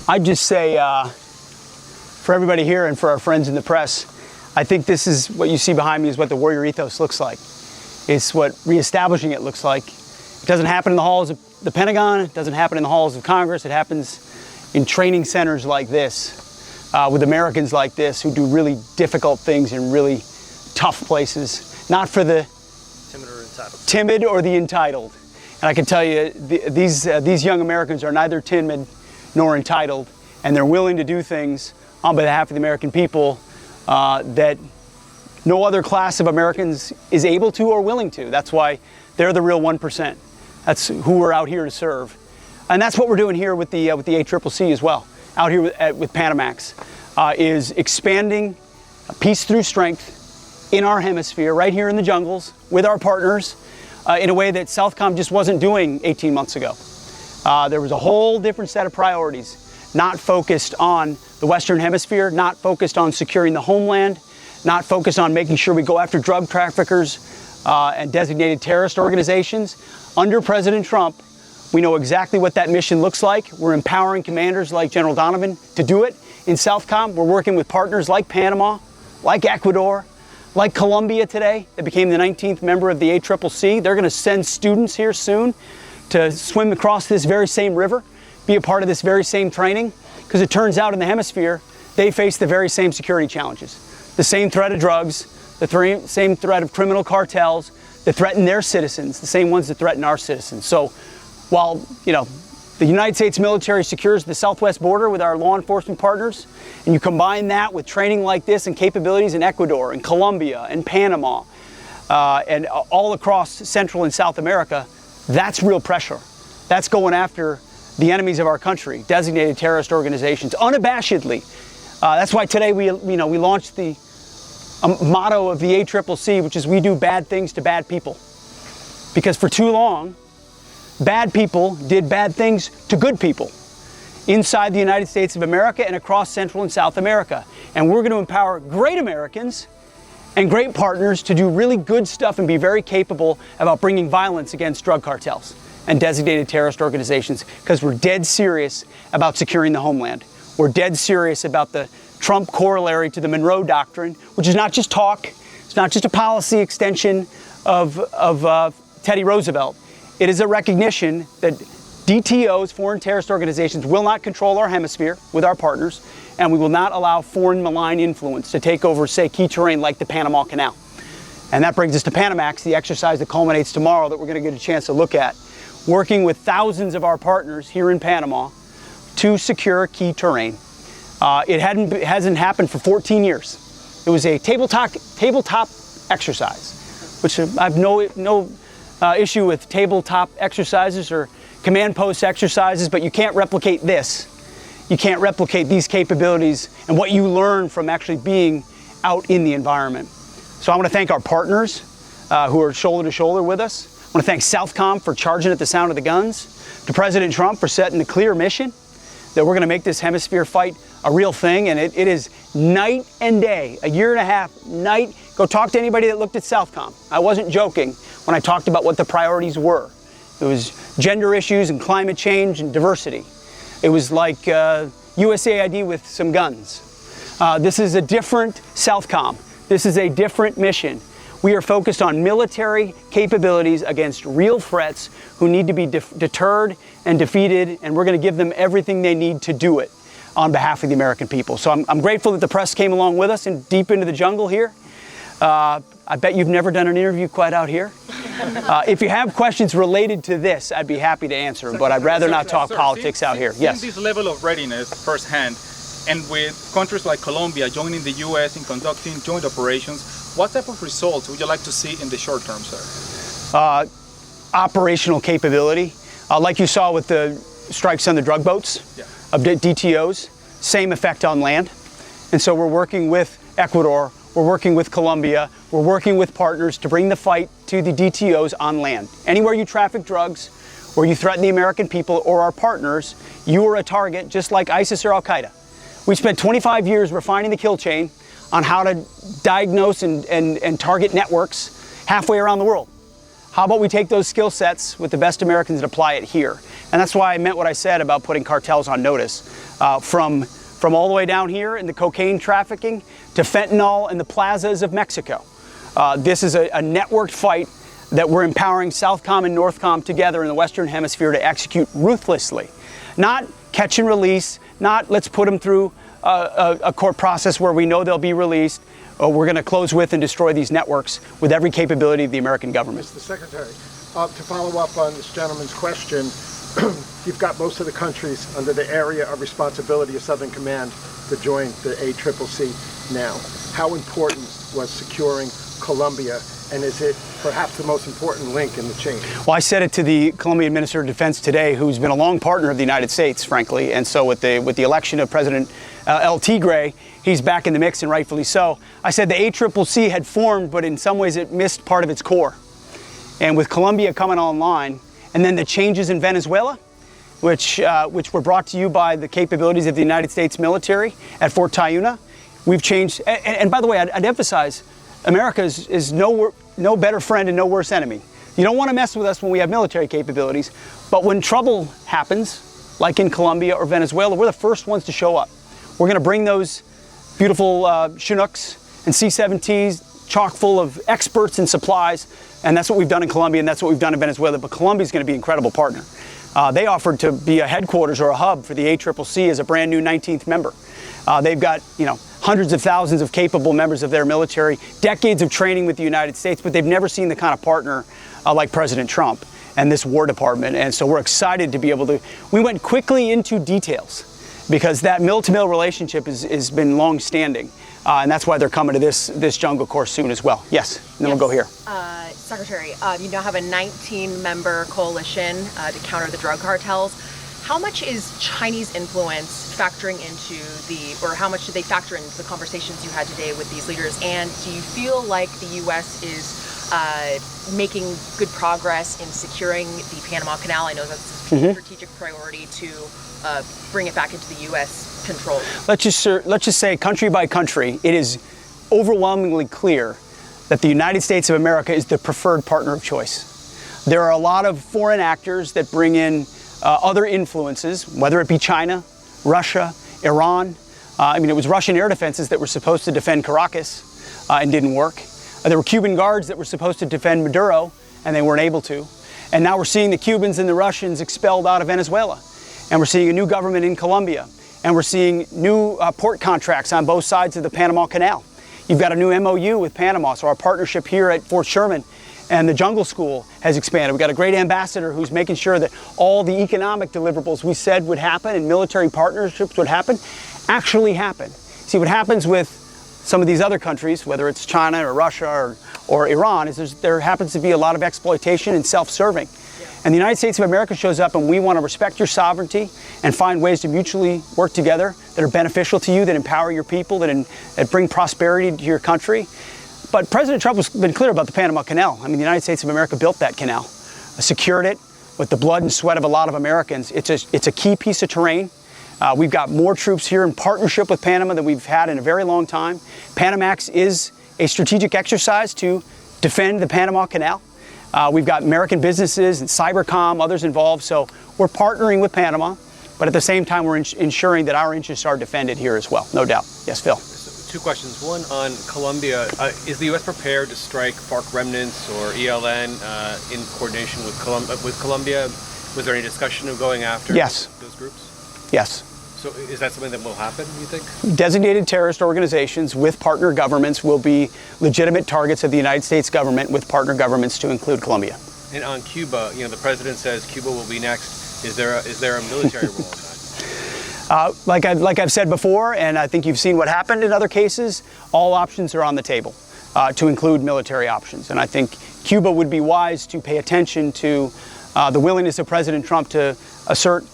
I'd just say, for everybody here and for our friends in the press, I think this is what you see behind me is what the warrior ethos looks like. It's what reestablishing it looks like. It doesn't happen in the halls of the Pentagon. It doesn't happen in the halls of Congress. It happens in training centers like this, with Americans like this who do really difficult things in really tough places, not for the timid or the entitled. And I can tell you, these young Americans are neither timid nor entitled, and they're willing to do things on behalf of the American people that no other class of Americans is able to or willing to. That's why they're the real 1%. That's who we're out here to serve. And that's what we're doing here with the ACCC as well, out here with Panamax, is expanding peace through strength in our hemisphere, right here in the jungles, with our partners, in a way that Southcom just wasn't doing 18 months ago. There was a whole different set of priorities, not focused on the Western Hemisphere, not focused on securing the homeland, not focused on making sure we go after drug traffickers and designated terrorist organizations. Under President Trump, we know exactly what that mission looks like. We're empowering commanders like General Donovan to do it. In Southcom, we're working with partners like Panama, like Ecuador, like Colombia today, that became the 19th member of the ACCC. They're going to send students here soon to swim across this very same river, be a part of this very same training, because it turns out in the hemisphere, they face the very same security challenges. The same threat of drugs, the same threat of criminal cartels that threaten their citizens, the same ones that threaten our citizens. So while, the United States military secures the southwest border with our law enforcement partners, and you combine that with training like this and capabilities in Ecuador and Colombia and Panama and all across Central and South America, that's real pressure. That's going after the enemies of our country, designated terrorist organizations, unabashedly. That's why today we launched the motto of the ACCC, which is we do bad things to bad people. Because for too long, bad people did bad things to good people inside the United States of America and across Central and South America. And we're going to empower great Americans and great partners to do really good stuff and be very capable about bringing violence against drug cartels and designated terrorist organizations, because we're dead serious about securing the homeland. We're dead serious about the Trump corollary to the Monroe Doctrine, which is not just talk, it's not just a policy extension of Teddy Roosevelt. It is a recognition that DTOs, foreign terrorist organizations, will not control our hemisphere with our partners, and we will not allow foreign malign influence to take over, say, key terrain like the Panama Canal. And that brings us to Panamax, the exercise that culminates tomorrow that we're going to get a chance to look at, working with thousands of our partners here in Panama to secure key terrain. It hasn't happened for 14 years. It was a tabletop exercise, which I have no issue with tabletop exercises or command post exercises, but you can't replicate this. You can't replicate these capabilities and what you learn from actually being out in the environment. So I want to thank our partners who are shoulder to shoulder with us. I want to thank Southcom for charging at the sound of the guns, to President Trump for setting a clear mission that we're going to make this hemisphere fight a real thing, and it is night and day, a year and a half, night. Go talk to anybody that looked at Southcom. I wasn't joking when I talked about what the priorities were. It was gender issues and climate change and diversity. It was like USAID with some guns. This is a different Southcom. This is a different mission. We are focused on military capabilities against real threats who need to be deterred and defeated, and we're going to give them everything they need to do it on behalf of the American people. So I'm grateful that the press came along with us and deep into the jungle here. I bet you've never done an interview quite out here. If you have questions related to this, I'd be happy to answer them, but I'd rather not talk politics out here. Yes. This level of readiness firsthand, and with countries like Colombia joining the U.S. in conducting joint operations, what type of results would you like to see in the short term, sir? Operational capability, like you saw with the strikes on the drug boats of DTOs, same effect on land. And so we're working with Ecuador, we're working with Colombia, we're working with partners to bring the fight to the DTOs on land. Anywhere you traffic drugs, or you threaten the American people or our partners, you are a target just like ISIS or Al-Qaeda. We spent 25 years refining the kill chain on how to diagnose and target networks halfway around the world. how about we take those skill sets with the best Americans and apply it here? And that's why I meant what I said about putting cartels on notice. From all the way down here in the cocaine trafficking to fentanyl in the plazas of Mexico. This is a networked fight that we're empowering Southcom and Northcom together in the Western Hemisphere to execute ruthlessly. Not catch and release, not let's put them through a court process where we know they'll be released. We're going to close with and destroy these networks with every capability of the American government. Mr. Secretary, to follow up on this gentleman's question, you've got most of the countries under the area of responsibility of Southern Command to join the ACCC now. How important was securing Colombia, and is it perhaps the most important link in the chain? Well, I said it to the Colombian Minister of Defense today, who's been a long partner of the United States, frankly, and so with the election of President El Tigre, he's back in the mix, and rightfully so. I said the ACCC had formed, but in some ways it missed part of its core. And with Colombia coming online, and then the changes in Venezuela, which were brought to you by the capabilities of the United States military at Fort Tayuna, we've changed. And by the way, I'd emphasize, America is no better friend and no worse enemy. You don't want to mess with us when we have military capabilities, but when trouble happens, like in Colombia or Venezuela, we're the first ones to show up. We're going to bring those beautiful Chinooks and C-17s chock full of experts and supplies, and that's what we've done in Colombia, and that's what we've done in Venezuela. But Colombia's going to be an incredible partner. They offered to be a headquarters or a hub for the ACCC as a brand new 19th member. They've got, hundreds of thousands of capable members of their military, decades of training with the United States, but they've never seen the kind of partner like President Trump and this War Department. And so we're excited to be able to. We went quickly into details because that mill-to-mill relationship has been long-standing. And that's why they're coming to this jungle course soon as well. Yes, and then we'll go here. Secretary, you now have a 19-member coalition to counter the drug cartels. How much is Chinese influence factoring into or how much do they factor into the conversations you had today with these leaders? And do you feel like the U.S. is making good progress in securing the Panama Canal? I know that's a strategic priority to bring it back into the U.S. control. Let's just say, country by country, it is overwhelmingly clear that the United States of America is the preferred partner of choice. There are a lot of foreign actors that bring in other influences, whether it be China, Russia, Iran. It was Russian air defenses that were supposed to defend Caracas and didn't work. There were Cuban guards that were supposed to defend Maduro and they weren't able to. And now we're seeing the Cubans and the Russians expelled out of Venezuela. And we're seeing a new government in Colombia. And we're seeing new port contracts on both sides of the Panama Canal. You've got a new MOU with Panama, so our partnership here at Fort Sherman and the Jungle School has expanded. We've got a great ambassador who's making sure that all the economic deliverables we said would happen and military partnerships would happen actually happen. See, what happens with some of these other countries, whether it's China or Russia or Iran, is there happens to be a lot of exploitation and self-serving. And the United States of America shows up and we want to respect your sovereignty and find ways to mutually work together that are beneficial to you, that empower your people, that bring prosperity to your country. But President Trump has been clear about the Panama Canal. The United States of America built that canal, secured it with the blood and sweat of a lot of Americans. It's a key piece of terrain. We've got more troops here in partnership with Panama than we've had in a very long time. Panamax is a strategic exercise to defend the Panama Canal. We've got American businesses and Cybercom, others involved. So we're partnering with Panama, but at the same time, we're ensuring that our interests are defended here as well, no doubt. Yes, Phil. Two questions. One on Colombia. Is the U.S. prepared to strike FARC remnants or ELN in coordination with Colombia? Was there any discussion of going after those groups? Yes. So is that something that will happen, you think? Designated terrorist organizations with partner governments will be legitimate targets of the United States government with partner governments to include Colombia. And on Cuba, the president says Cuba will be next. Is there a military role in that? Like I've said before, and I think you've seen what happened in other cases, all options are on the table to include military options. And I think Cuba would be wise to pay attention to the willingness of President Trump to assert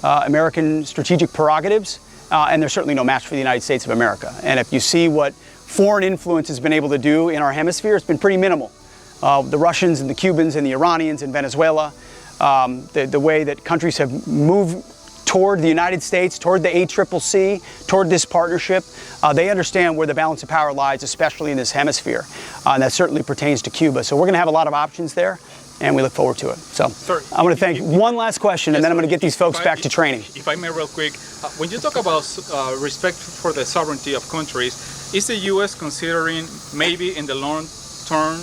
American strategic prerogatives, and there's certainly no match for the United States of America. And if you see what foreign influence has been able to do in our hemisphere, it's been pretty minimal. The Russians and the Cubans and the Iranians in Venezuela, the way that countries have moved toward the United States, toward the ACCC, toward this partnership. They understand where the balance of power lies, especially in this hemisphere. And that certainly pertains to Cuba. So we're going to have a lot of options there. and we look forward to it. So Sorry, I want to thank one last question, and then I'm going to get these folks back to training. If I may real quick, when you talk about respect for the sovereignty of countries, is the U.S. considering maybe in the long term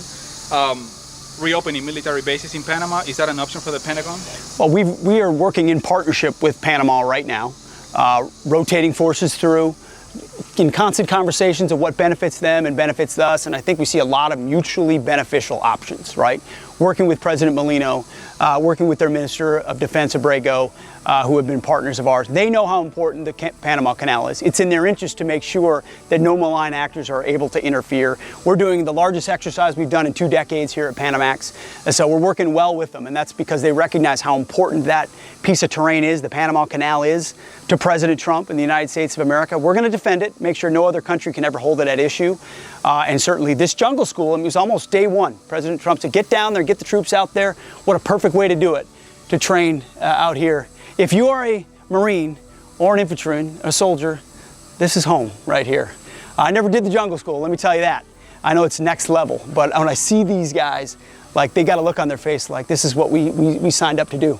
reopening military bases in Panama? Is that an option for the Pentagon? Well, we are working in partnership with Panama right now, rotating forces through, in constant conversations of what benefits them and benefits us, and I think we see a lot of mutually beneficial options, right? Working with President Molino, working with their Minister of Defense, Abrego, who have been partners of ours. They know how important the Panama Canal is. It's in their interest to make sure that no malign actors are able to interfere. We're doing the largest exercise we've done in 2 decades here at Panamax, and so we're working well with them, and that's because they recognize how important that piece of terrain is, the Panama Canal is, to President Trump and the United States of America. We're going to defend it, make sure no other country can ever hold it at issue. And certainly this jungle school, I mean, it was almost day one. President Trump said, get down there, get the troops out there. What a perfect way to do it, to train out here. If you are a Marine or an infantryman, a soldier, this is home right here. I never did the jungle school, let me tell you that. I know it's next level, but when I see these guys, like they got a look on their face like this is what we signed up to do.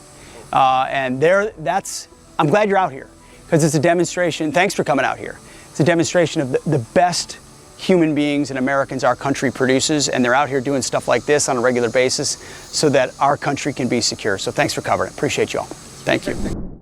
And I'm glad you're out here, because it's a demonstration. Thanks for coming out here. It's a demonstration of the best human beings and Americans our country produces, and they're out here doing stuff like this on a regular basis so that our country can be secure. So thanks for covering it. Appreciate you all. Thank you.